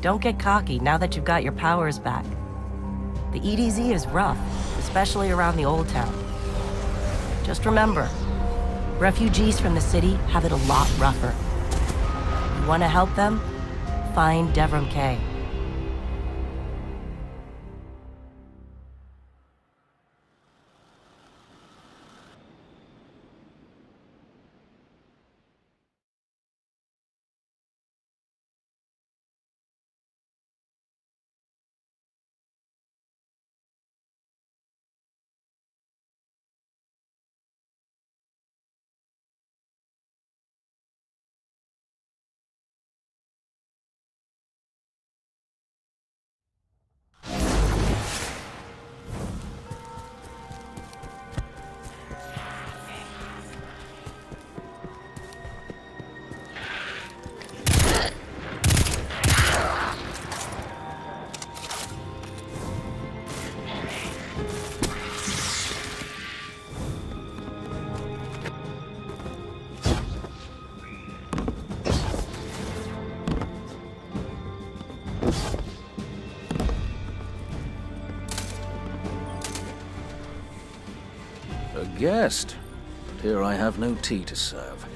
don't get cocky now that you've got your powers back. The EDZ is rough, especially around the Old Town. Just remember, refugees from the city have it a lot rougher. You want to help them? Find Devrim K. A guest, but here I have no tea to serve.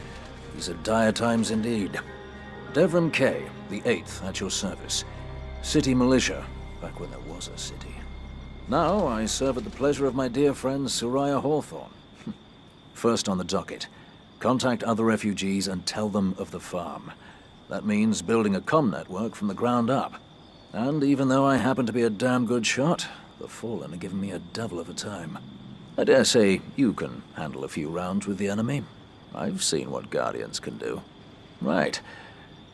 These are dire times indeed. Devrim K, the 8th, at your service. City militia, back when there was a city. Now I serve at the pleasure of my dear friend Soraya Hawthorne. First on the docket, contact other refugees and tell them of the farm. That means building a comm network from the ground up. And even though I happen to be a damn good shot, the Fallen are giving me a devil of a time. I dare say you can handle a few rounds with the enemy. I've seen what Guardians can do. Right.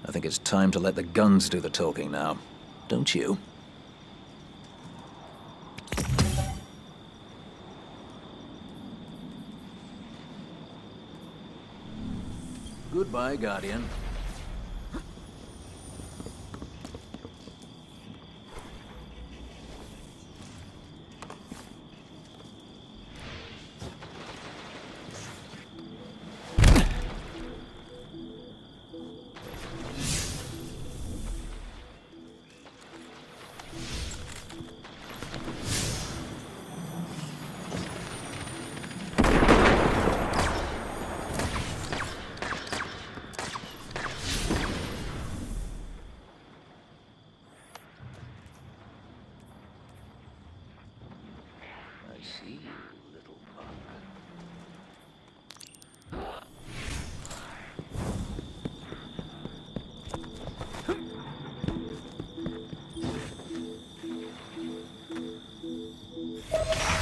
I think it's time to let the guns do the talking now. Don't you? Goodbye, Guardian. See you, little punk.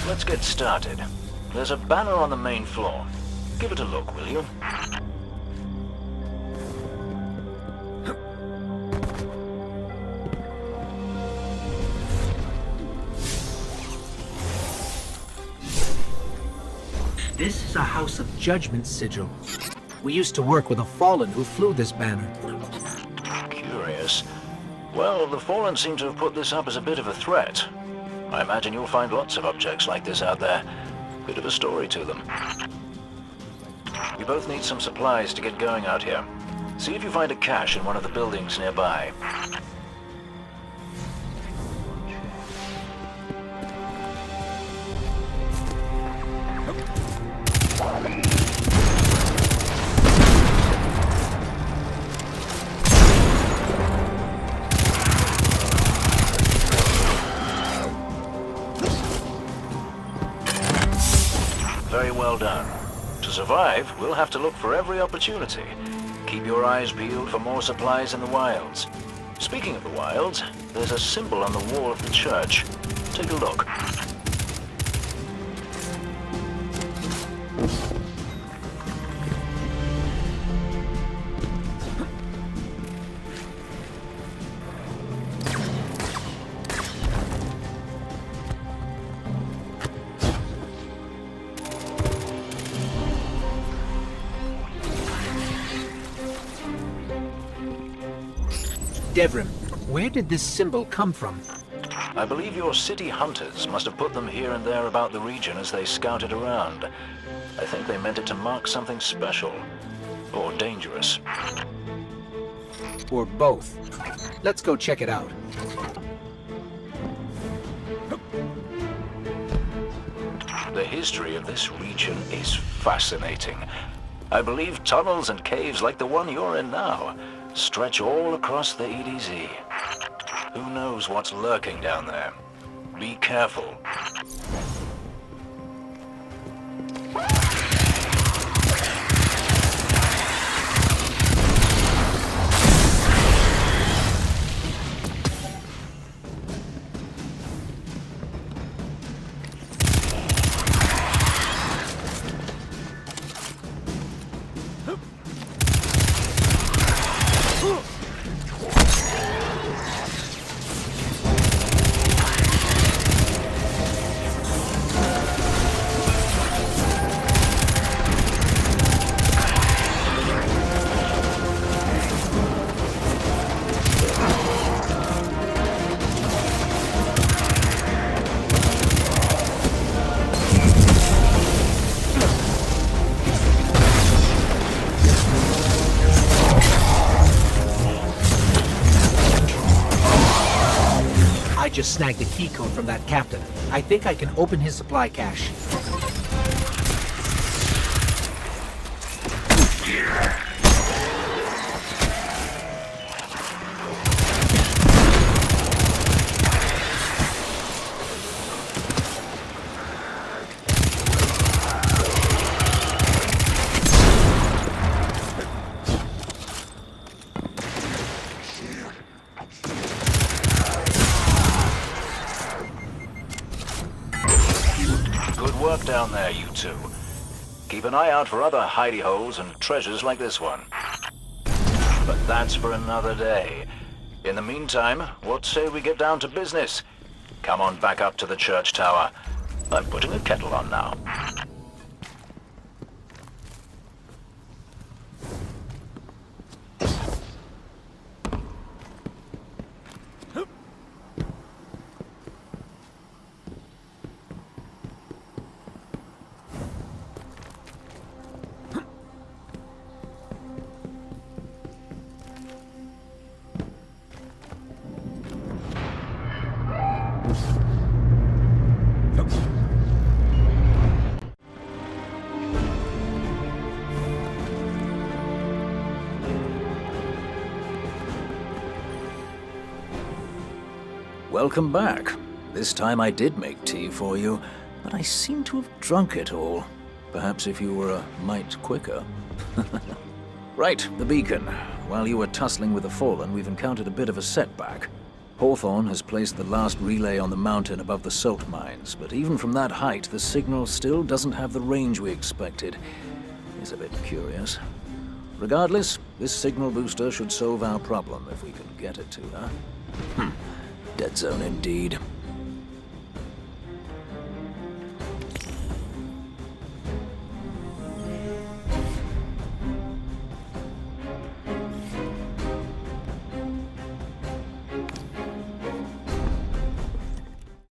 Let's get started. There's a banner on the main floor. Give it a look, will you? This is a House of Judgment sigil. We used to work with a Fallen who flew this banner. Curious. Well, the Fallen seem to have put this up as a bit of a threat. I imagine you'll find lots of objects like this out there. Bit of a story to them. You both need some supplies to get going out here. See if you find a cache in one of the buildings nearby. Very well done. To survive, we'll have to look for every opportunity. Keep your eyes peeled for more supplies in the wilds. Speaking of the wilds, there's a symbol on the wall of the church. Take a look. Devrim, where did this symbol come from? I believe your city hunters must have put them here and there about the region as they scouted around. I think they meant it to mark something special. Or dangerous. Or both? Let's go check it out. The history of this region is fascinating. I believe tunnels and caves like the one you're in now stretch all across the EDZ. Who knows what's lurking down there? Be careful. I just snagged a key code from that captain. I think I can open his supply cache. Good work down there, you two. Keep an eye out for other hidey holes and treasures like this one. But that's for another day. In the meantime, what say we get down to business? Come on back up to the church tower. I'm putting a kettle on now. Welcome back. This time I did make tea for you, but I seem to have drunk it all. Perhaps if you were a mite quicker. Right, the beacon. While you were tussling with the Fallen, we've encountered a bit of a setback. Hawthorne has placed the last relay on the mountain above the salt mines, but even from that height, the signal still doesn't have the range we expected. It's a bit curious. Regardless, this signal booster should solve our problem if we can get it to her. Dead zone indeed.